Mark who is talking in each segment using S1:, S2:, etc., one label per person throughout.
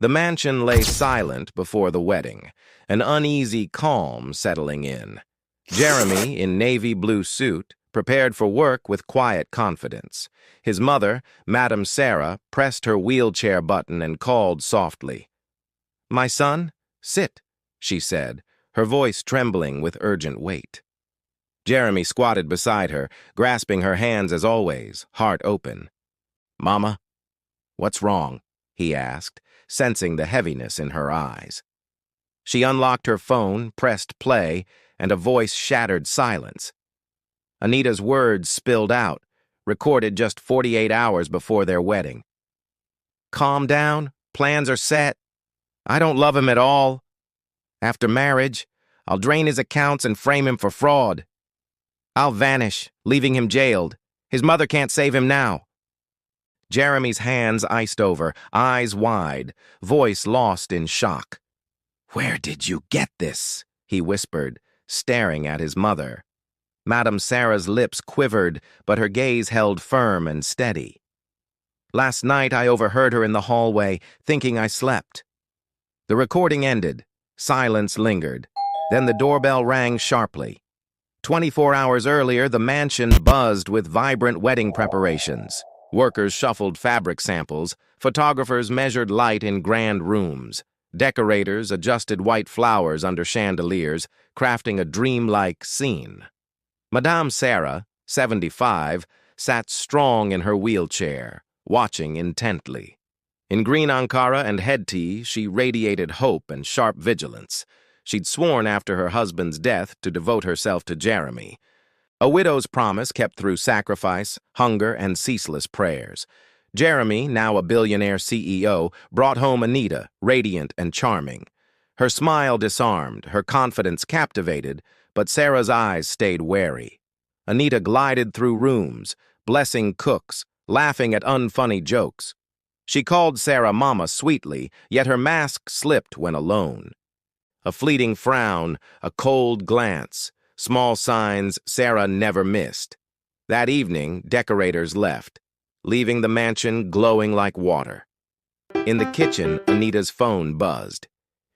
S1: The mansion lay silent before the wedding, an uneasy calm settling in. Jeremy, in navy blue suit, prepared for work with quiet confidence. His mother, Madame Sarah, pressed her wheelchair button and called softly. "My son, sit," she said, her voice trembling with urgent weight. Jeremy squatted beside her, grasping her hands as always, heart open. "Mama, what's wrong?" he asked, sensing the heaviness in her eyes. She unlocked her phone, pressed play, and a voice shattered silence. Anita's words spilled out, recorded just 48 hours before their wedding. "Calm down, plans are set. I don't love him at all. After marriage, I'll drain his accounts and frame him for fraud. I'll vanish, leaving him jailed. His mother can't save him now." Jeremy's hands iced over, eyes wide, voice lost in shock. "Where did you get this?" he whispered, staring at his mother. Madame Sarah's lips quivered, but her gaze held firm and steady. "Last night I overheard her in the hallway, thinking I slept." The recording ended. Silence lingered. Then the doorbell rang sharply. 24 hours earlier, the mansion buzzed with vibrant wedding preparations. Workers shuffled fabric samples, photographers measured light in grand rooms, decorators adjusted white flowers under chandeliers, crafting a dreamlike scene. Madame Sarah, 75, sat strong in her wheelchair, watching intently. In green Ankara and head tee, she radiated hope and sharp vigilance. She'd sworn after her husband's death to devote herself to Jeremy. A widow's promise kept through sacrifice, hunger, and ceaseless prayers. Jeremy, now a billionaire CEO, brought home Anita, radiant and charming. Her smile disarmed, her confidence captivated, but Sarah's eyes stayed wary. Anita glided through rooms, blessing cooks, laughing at unfunny jokes. She called Sarah Mama sweetly, yet her mask slipped when alone. A fleeting frown, a cold glance, small signs Sarah never missed. That evening, decorators left, leaving the mansion glowing like water. In the kitchen, Anita's phone buzzed.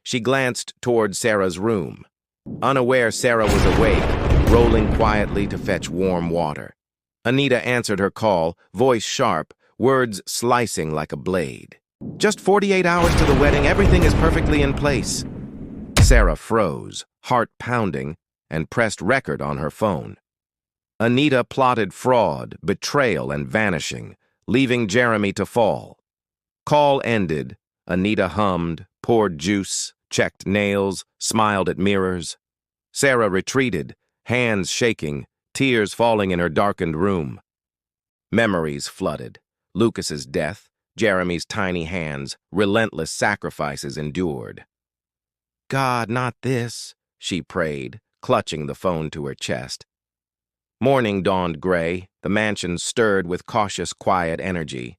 S1: She glanced toward Sarah's room. Unaware Sarah was awake, rolling quietly to fetch warm water. Anita answered her call, voice sharp, words slicing like a blade. "Just 48 hours to the wedding, everything is perfectly in place." Sarah froze, heart pounding, and pressed record on her phone. Anita plotted fraud, betrayal, and vanishing, leaving Jeremy to fall. Call ended. Anita hummed, poured juice, checked nails, smiled at mirrors. Sarah retreated, hands shaking, tears falling in her darkened room. Memories flooded. Lucas's death, Jeremy's tiny hands, relentless sacrifices endured. "God, not this," she prayed, clutching the phone to her chest. Morning dawned gray, the mansion stirred with cautious, quiet energy.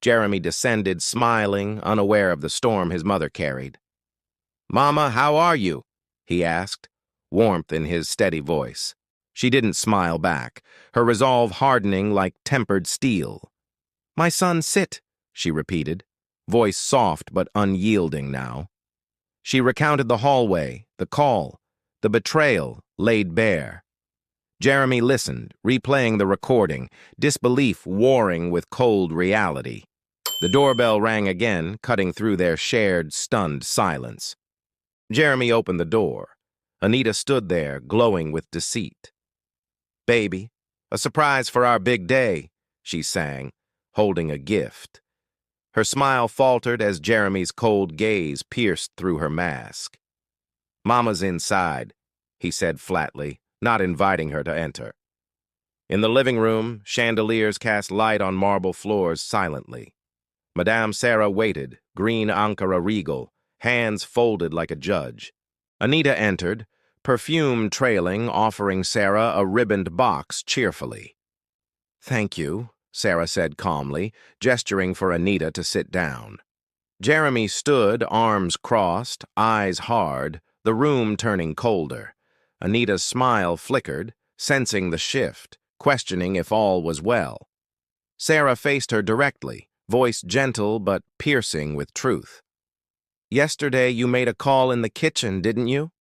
S1: Jeremy descended, smiling, unaware of the storm his mother carried. "Mama, how are you?" he asked, warmth in his steady voice. She didn't smile back, her resolve hardening like tempered steel. "My son, sit," she repeated, voice soft but unyielding now. She recounted the hallway, the call, the betrayal laid bare. Jeremy listened, replaying the recording, disbelief warring with cold reality. The doorbell rang again, cutting through their shared, stunned silence. Jeremy opened the door. Anita stood there, glowing with deceit. "Baby, a surprise for our big day," she sang, holding a gift. Her smile faltered as Jeremy's cold gaze pierced through her mask. "Mama's inside," he said flatly, not inviting her to enter. In the living room, chandeliers cast light on marble floors silently. Madame Sarah waited, green Ankara regal, hands folded like a judge. Anita entered, perfume trailing, offering Sarah a ribboned box cheerfully. "Thank you," Sarah said calmly, gesturing for Anita to sit down. Jeremy stood, arms crossed, eyes hard, the room turning colder. Anita's smile flickered, sensing the shift, questioning if all was well. Sarah faced her directly, voice gentle but piercing with truth. Yesterday you made a call in the kitchen, didn't you?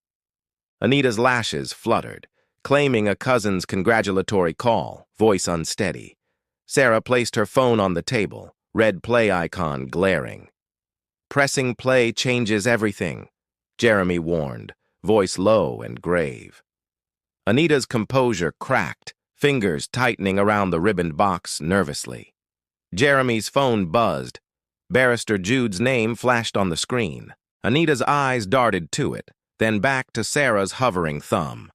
S1: Anita's lashes fluttered, claiming a cousin's congratulatory call, voice unsteady. Sarah placed her phone on the table, red play icon glaring. Pressing play changes everything, Jeremy warned, voice low and grave. Anita's composure cracked, fingers tightening around the ribboned box nervously. Jeremy's phone buzzed. Barrister Jude's name flashed on the screen. Anita's eyes darted to it, then back to Sarah's hovering thumb.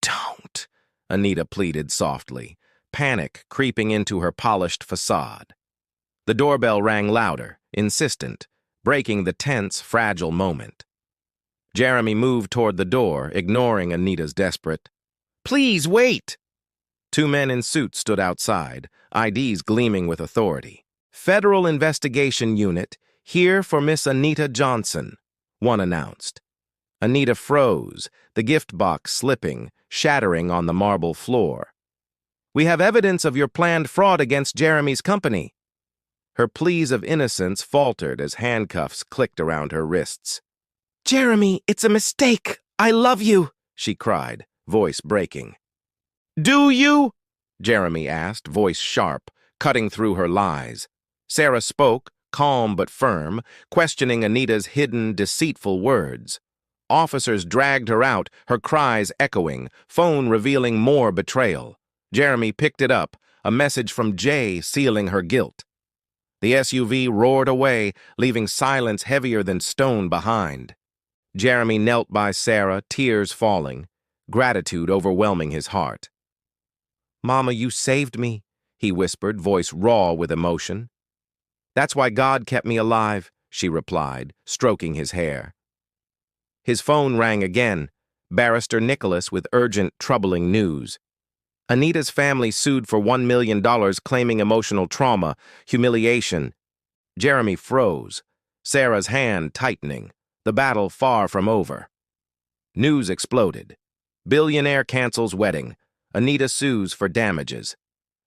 S1: "Don't," Anita pleaded softly, panic creeping into her polished facade. The doorbell rang louder, insistent, breaking the tense, fragile moment. Jeremy moved toward the door, ignoring Anita's desperate, "Please wait!" Two men in suits stood outside, IDs gleaming with authority. "Federal Investigation Unit, here for Miss Anita Johnson," one announced. Anita froze, the gift box slipping, shattering on the marble floor. "We have evidence of your planned fraud against Jeremy's company." Her pleas of innocence faltered as handcuffs clicked around her wrists. "Jeremy, it's a mistake. I love you," she cried, voice breaking. "Do you?" Jeremy asked, voice sharp, cutting through her lies. Sarah spoke, calm but firm, questioning Anita's hidden, deceitful words. Officers dragged her out, her cries echoing, phone revealing more betrayal. Jeremy picked it up, a message from Jay sealing her guilt. The SUV roared away, leaving silence heavier than stone behind. Jeremy knelt by Sarah, tears falling, gratitude overwhelming his heart. "Mama, you saved me," he whispered, voice raw with emotion. "That's why God kept me alive," she replied, stroking his hair. His phone rang again, Barrister Nicholas with urgent, troubling news. Anita's family sued for $1 million, claiming emotional trauma, humiliation. Jeremy froze, Sarah's hand tightening, the battle far from over. News exploded. Billionaire cancels wedding. Anita sues for damages.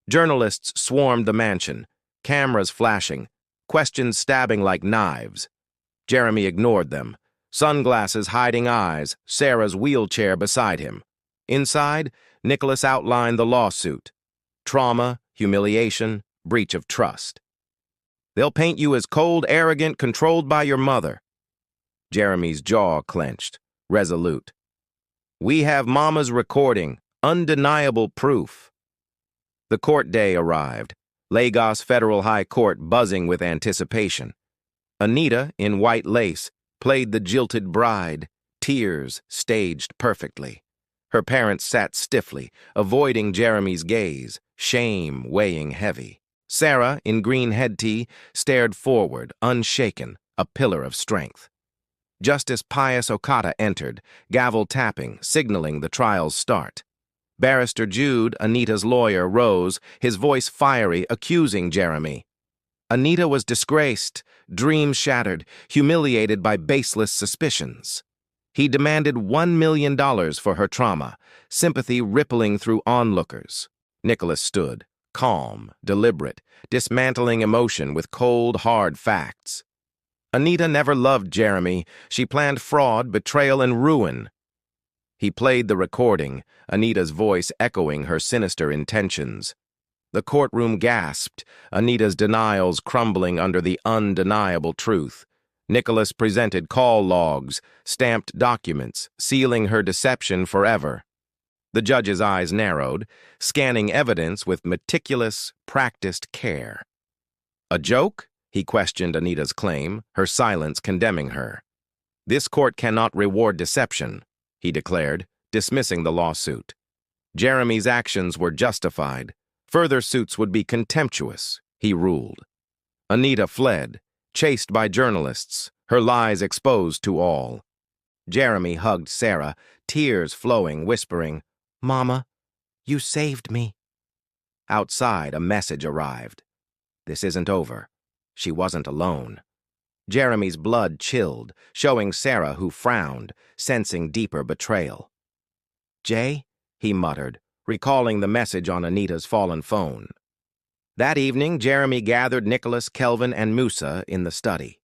S1: Journalists swarmed the mansion, cameras flashing, questions stabbing like knives. Jeremy ignored them, sunglasses hiding eyes, Sarah's wheelchair beside him. Inside, Nicholas outlined the lawsuit. Trauma, humiliation, breach of trust. "They'll paint you as cold, arrogant, controlled by your mother." Jeremy's jaw clenched, resolute. "We have Mama's recording, undeniable proof." The court day arrived, Lagos Federal High Court buzzing with anticipation. Anita, in white lace, played the jilted bride, tears staged perfectly. Her parents sat stiffly, avoiding Jeremy's gaze, shame weighing heavy. Sarah, in green headtee, stared forward, unshaken, a pillar of strength. Justice Pius Okata entered, gavel tapping, signaling the trial's start. Barrister Jude, Anita's lawyer, rose, his voice fiery, accusing Jeremy. Anita was disgraced, dreams shattered, humiliated by baseless suspicions. He demanded $1 million for her trauma, sympathy rippling through onlookers. Nicholas stood, calm, deliberate, dismantling emotion with cold, hard facts. Anita never loved Jeremy. She planned fraud, betrayal, and ruin. He played the recording, Anita's voice echoing her sinister intentions. The courtroom gasped, Anita's denials crumbling under the undeniable truth. Nicholas presented call logs, stamped documents, sealing her deception forever. The judge's eyes narrowed, scanning evidence with meticulous, practiced care. "A joke?" he questioned Anita's claim, her silence condemning her. "This court cannot reward deception," he declared, dismissing the lawsuit. Jeremy's actions were justified. Further suits would be contemptuous, he ruled. Anita fled, chased by journalists, her lies exposed to all. Jeremy hugged Sarah, tears flowing, whispering, "Mama, you saved me." Outside, a message arrived. This isn't over. She wasn't alone. Jeremy's blood chilled, showing Sarah who frowned, sensing deeper betrayal. "Jay?" he muttered, recalling the message on Anita's fallen phone. That evening, Jeremy gathered Nicholas, Kelvin, and Musa in the study.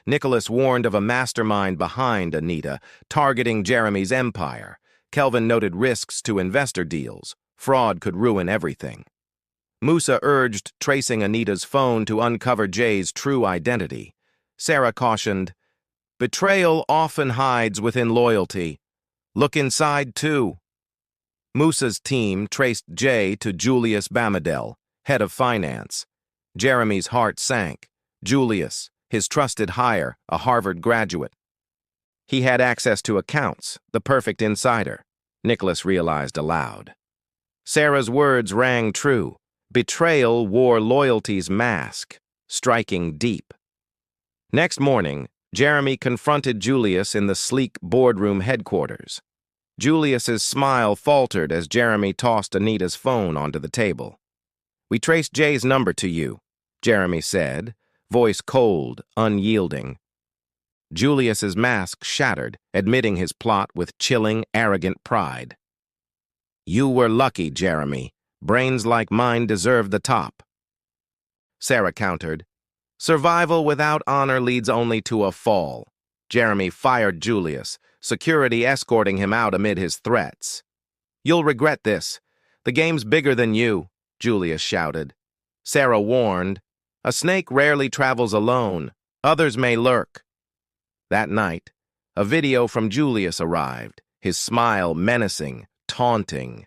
S1: Nicholas warned of a mastermind behind Anita, targeting Jeremy's empire. Kelvin noted risks to investor deals. Fraud could ruin everything. Musa urged tracing Anita's phone to uncover Jay's true identity. Sarah cautioned, "Betrayal often hides within loyalty. Look inside, too." Musa's team traced Jay to Julius Bamadel, head of finance. Jeremy's heart sank. Julius, his trusted hire, a Harvard graduate. He had access to accounts, the perfect insider, Nicholas realized aloud. Sarah's words rang true. Betrayal wore loyalty's mask, striking deep. Next morning, Jeremy confronted Julius in the sleek boardroom headquarters. Julius's smile faltered as Jeremy tossed Anita's phone onto the table. "We traced Jay's number to you," Jeremy said, voice cold, unyielding. Julius's mask shattered, admitting his plot with chilling, arrogant pride. "You were lucky, Jeremy. Brains like mine deserve the top." Sarah countered, "Survival without honor leads only to a fall." Jeremy fired Julius, security escorting him out amid his threats. "You'll regret this. The game's bigger than you," Julius shouted. Sarah warned, "A snake rarely travels alone. Others may lurk." That night, a video from Julius arrived, his smile menacing, taunting.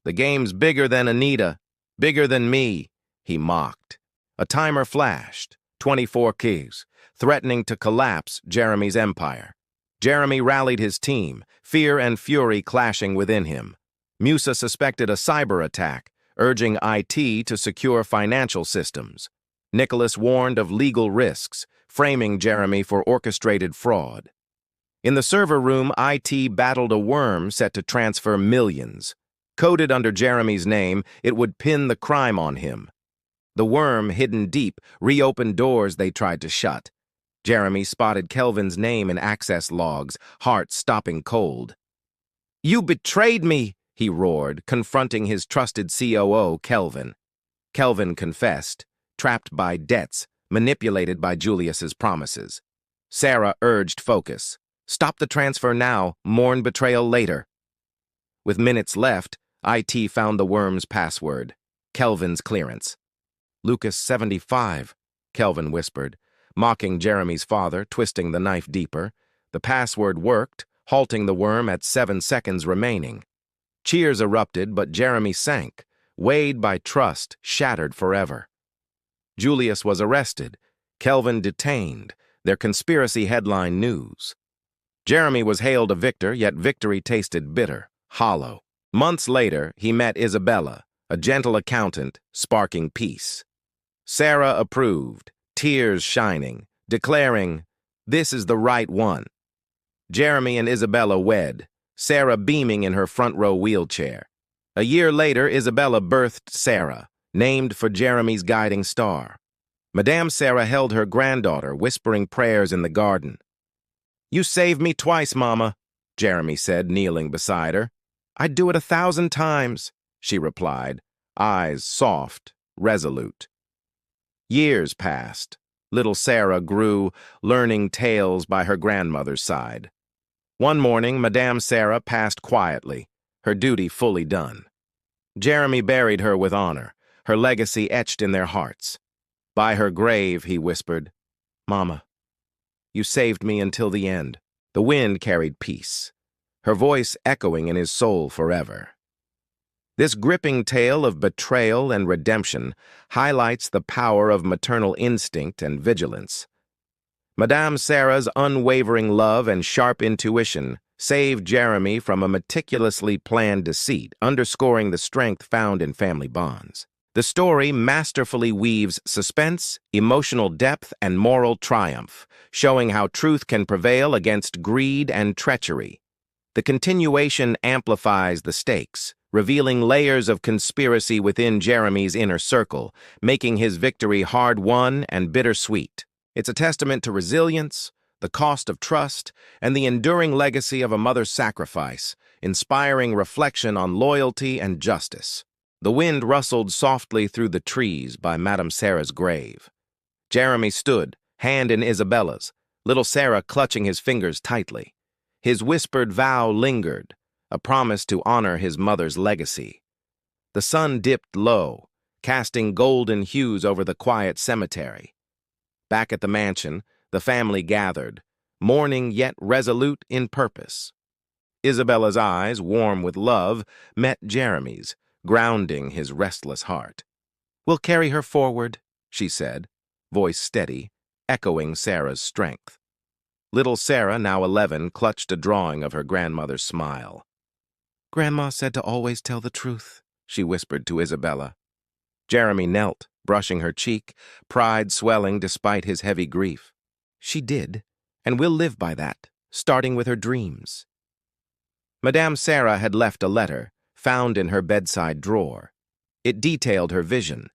S1: "The game's bigger than Anita, bigger than me," he mocked. A timer flashed, 24 keys, threatening to collapse Jeremy's empire. Jeremy rallied his team, fear and fury clashing within him. Musa suspected a cyber attack, urging IT to secure financial systems. Nicholas warned of legal risks, framing Jeremy for orchestrated fraud. In the server room, IT battled a worm set to transfer millions. Coded under Jeremy's name, it would pin the crime on him. The worm, hidden deep, reopened doors they tried to shut. Jeremy spotted Kelvin's name in access logs, heart stopping cold. "You betrayed me!" he roared, confronting his trusted COO, Kelvin. Kelvin confessed, trapped by debts, manipulated by Julius's promises. Sarah urged focus. "Stop the transfer now, mourn betrayal later." With minutes left, IT found the worm's password, Kelvin's clearance. "Lucas 75, Kelvin whispered, mocking Jeremy's father, twisting the knife deeper. The password worked, halting the worm at 7 seconds remaining. Cheers erupted, but Jeremy sank, weighed by trust, shattered forever. Julius was arrested, Kelvin detained, their conspiracy headline news. Jeremy was hailed a victor, yet victory tasted bitter, hollow. Months later, he met Isabella, a gentle accountant, sparking peace. Sarah approved, tears shining, declaring, "This is the right one." Jeremy and Isabella wed, Sarah beaming in her front-row wheelchair. A year later, Isabella birthed Sarah, named for Jeremy's guiding star. Madame Sarah held her granddaughter, whispering prayers in the garden. "You saved me twice, Mama," Jeremy said, kneeling beside her. "I'd do it 1,000 times, she replied, eyes soft, resolute. Years passed. Little Sarah grew, learning tales by her grandmother's side. One morning, Madame Sarah passed quietly, her duty fully done. Jeremy buried her with honor, her legacy etched in their hearts. By her grave, he whispered, "Mama, you saved me until the end." The wind carried peace, her voice echoing in his soul forever. This gripping tale of betrayal and redemption highlights the power of maternal instinct and vigilance. Madame Sarah's unwavering love and sharp intuition saved Jeremy from a meticulously planned deceit, underscoring the strength found in family bonds. The story masterfully weaves suspense, emotional depth, and moral triumph, showing how truth can prevail against greed and treachery. The continuation amplifies the stakes, revealing layers of conspiracy within Jeremy's inner circle, making his victory hard-won and bittersweet. It's a testament to resilience, the cost of trust, and the enduring legacy of a mother's sacrifice, inspiring reflection on loyalty and justice. The wind rustled softly through the trees by Madame Sarah's grave. Jeremy stood, hand in Isabella's, little Sarah clutching his fingers tightly. His whispered vow lingered, a promise to honor his mother's legacy. The sun dipped low, casting golden hues over the quiet cemetery. Back at the mansion, the family gathered, mourning yet resolute in purpose. Isabella's eyes, warm with love, met Jeremy's, grounding his restless heart. "We'll carry her forward," she said, voice steady, echoing Sarah's strength. Little Sarah, now 11, clutched a drawing of her grandmother's smile. "Grandma said to always tell the truth," she whispered to Isabella. Jeremy knelt, brushing her cheek, pride swelling despite his heavy grief. "She did, and we'll live by that, starting with her dreams." Madame Sarah had left a letter, found in her bedside drawer. It detailed her vision,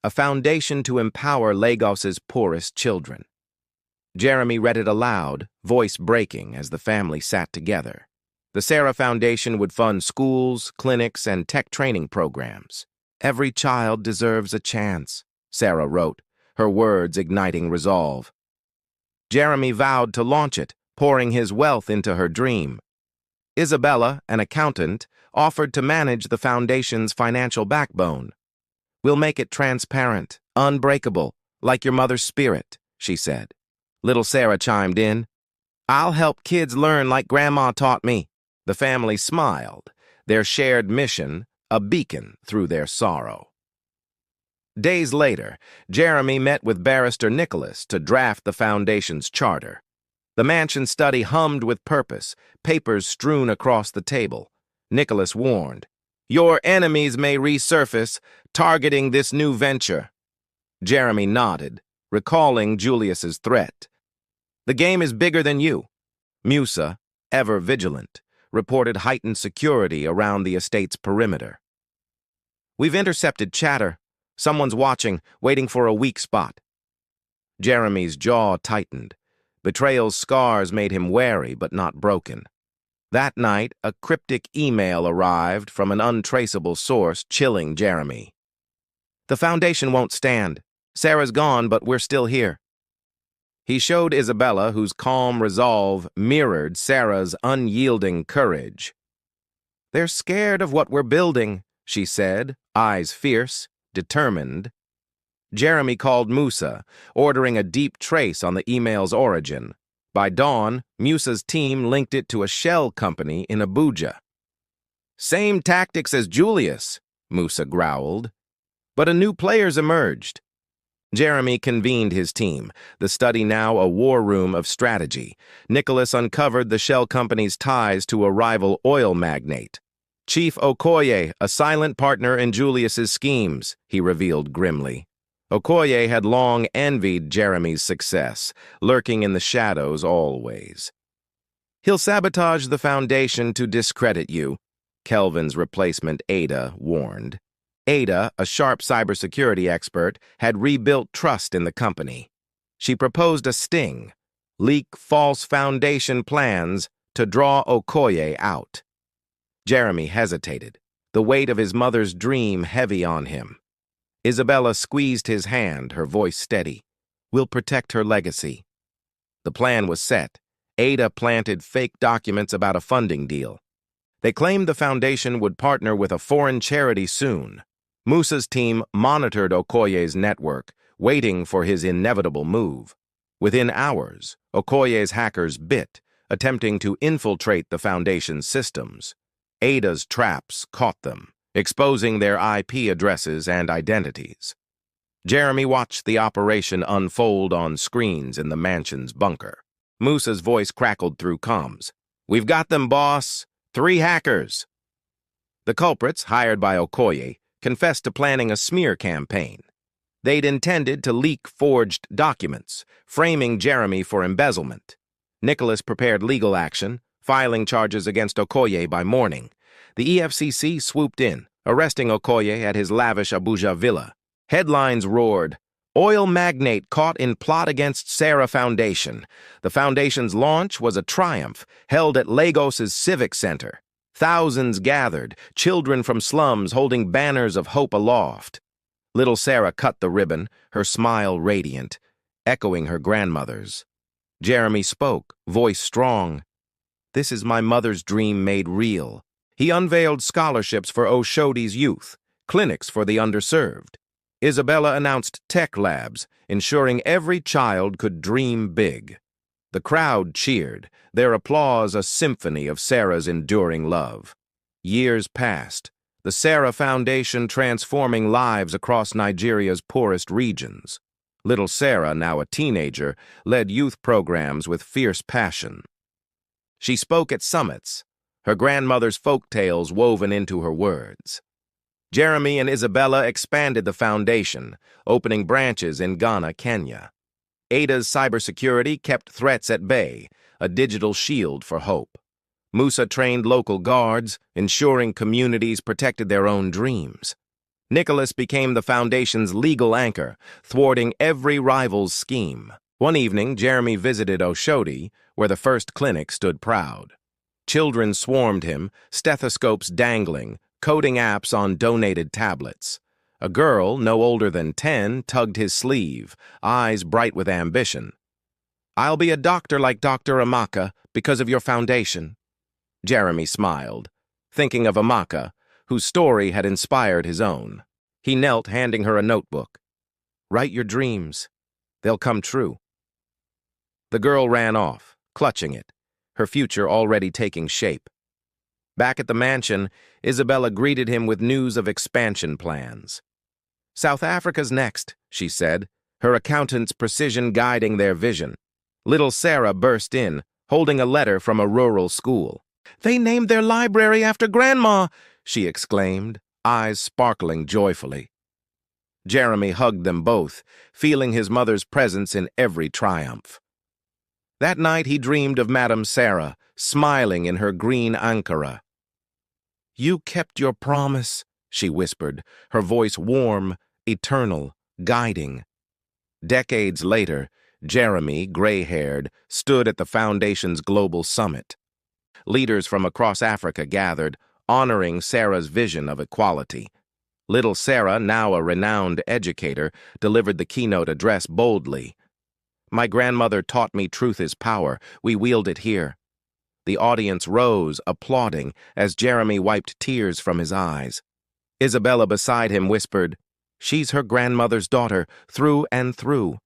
S1: a foundation to empower Lagos's poorest children. Jeremy read it aloud, voice breaking as the family sat together. The Sarah Foundation would fund schools, clinics, and tech training programs. "Every child deserves a chance," Sarah wrote, her words igniting resolve. Jeremy vowed to launch it, pouring his wealth into her dream. Isabella, an accountant, offered to manage the foundation's financial backbone. "We'll make it transparent, unbreakable, like your mother's spirit," she said. Little Sarah chimed in. "I'll help kids learn like Grandma taught me." The family smiled, their shared mission a beacon through their sorrow. Days later, Jeremy met with Barrister Nicholas to draft the foundation's charter. The mansion study hummed with purpose, papers strewn across the table. Nicholas warned, "Your enemies may resurface, targeting this new venture." Jeremy nodded, recalling Julius's threat. "The game is bigger than you." Musa, ever vigilant, reported heightened security around the estate's perimeter. "We've intercepted chatter. Someone's watching, waiting for a weak spot." Jeremy's jaw tightened. Betrayal's scars made him wary but not broken. That night, a cryptic email arrived from an untraceable source, chilling Jeremy. "The foundation won't stand. Sarah's gone, but we're still here." He showed Isabella, whose calm resolve mirrored Sarah's unyielding courage. "They're scared of what we're building," she said, eyes fierce, determined. Jeremy called Musa, ordering a deep trace on the email's origin. By dawn, Musa's team linked it to a shell company in Abuja. "Same tactics as Julius," Musa growled. But a new player's emerged. Jeremy convened his team, the study now a war room of strategy. Nicholas uncovered the shell company's ties to a rival oil magnate. "Chief Okoye, a silent partner in Julius's schemes," he revealed grimly. Okoye had long envied Jeremy's success, lurking in the shadows always. "He'll sabotage the foundation to discredit you," Kelvin's replacement Ada warned. Ada, a sharp cybersecurity expert, had rebuilt trust in the company. She proposed a sting, leak false foundation plans to draw Okoye out. Jeremy hesitated, the weight of his mother's dream heavy on him. Isabella squeezed his hand, her voice steady. "We'll protect her legacy." The plan was set. Ada planted fake documents about a funding deal. They claimed the foundation would partner with a foreign charity soon. Musa's team monitored Okoye's network, waiting for his inevitable move. Within hours, Okoye's hackers bit, attempting to infiltrate the foundation's systems. Ada's traps caught them, exposing their IP addresses and identities. Jeremy watched the operation unfold on screens in the mansion's bunker. Musa's voice crackled through comms. "We've got them, boss. 3 hackers." The culprits, hired by Okoye, confessed to planning a smear campaign. They'd intended to leak forged documents, framing Jeremy for embezzlement. Nicholas prepared legal action, filing charges against Okoye by morning. The EFCC swooped in, arresting Okoye at his lavish Abuja villa. Headlines roared, "Oil magnate caught in plot against Sarah Foundation." The foundation's launch was a triumph, held at Lagos's Civic Center. Thousands gathered, children from slums holding banners of hope aloft. Little Sarah cut the ribbon, her smile radiant. echoing her grandmother's. Jeremy spoke, voice strong. This is my mother's dream made real. He unveiled scholarships for Oshodi's youth, clinics for the underserved. Isabella announced tech labs, ensuring every child could dream big. The crowd cheered, their applause a symphony of Sarah's enduring love. Years passed, the Sarah Foundation transforming lives across Nigeria's poorest regions. Little Sarah, now a teenager, led youth programs with fierce passion. She spoke at summits, her grandmother's folk tales woven into her words. Jeremy and Isabella expanded the foundation, opening branches in Ghana, Kenya. Ada's cybersecurity kept threats at bay, a digital shield for hope. Musa trained local guards, ensuring communities protected their own dreams. Nicholas became the foundation's legal anchor, thwarting every rival's scheme. One evening, Jeremy visited Oshodi, where the first clinic stood proud. Children swarmed him, stethoscopes dangling, coding apps on donated tablets. A girl, no older than 10, tugged his sleeve, eyes bright with ambition. "I'll be a doctor like Dr. Amaka because of your foundation." Jeremy smiled, thinking of Amaka, whose story had inspired his own. He knelt, handing her a notebook. "Write your dreams. They'll come true." The girl ran off, clutching it, her future already taking shape. Back at the mansion, Isabella greeted him with news of expansion plans. "South Africa's next," she said, her accountant's precision guiding their vision. Little Sarah burst in, holding a letter from a rural school. "They named their library after Grandma!" she exclaimed, eyes sparkling joyfully. Jeremy hugged them both, feeling his mother's presence in every triumph. That night he dreamed of Madame Sarah, smiling in her green ankara. "You kept your promise," she whispered, her voice warm, eternal, guiding. Decades later, Jeremy, gray-haired, stood at the Foundation's global summit. Leaders from across Africa gathered, honoring Sarah's vision of equality. Little Sarah, now a renowned educator, delivered the keynote address boldly. "My grandmother taught me truth is power. We wield it here." The audience rose, applauding, as Jeremy wiped tears from his eyes. Isabella beside him whispered, "She's her grandmother's daughter, through and through."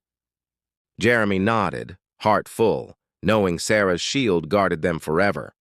S1: Jeremy nodded, heart full, knowing Sarah's shield guarded them forever.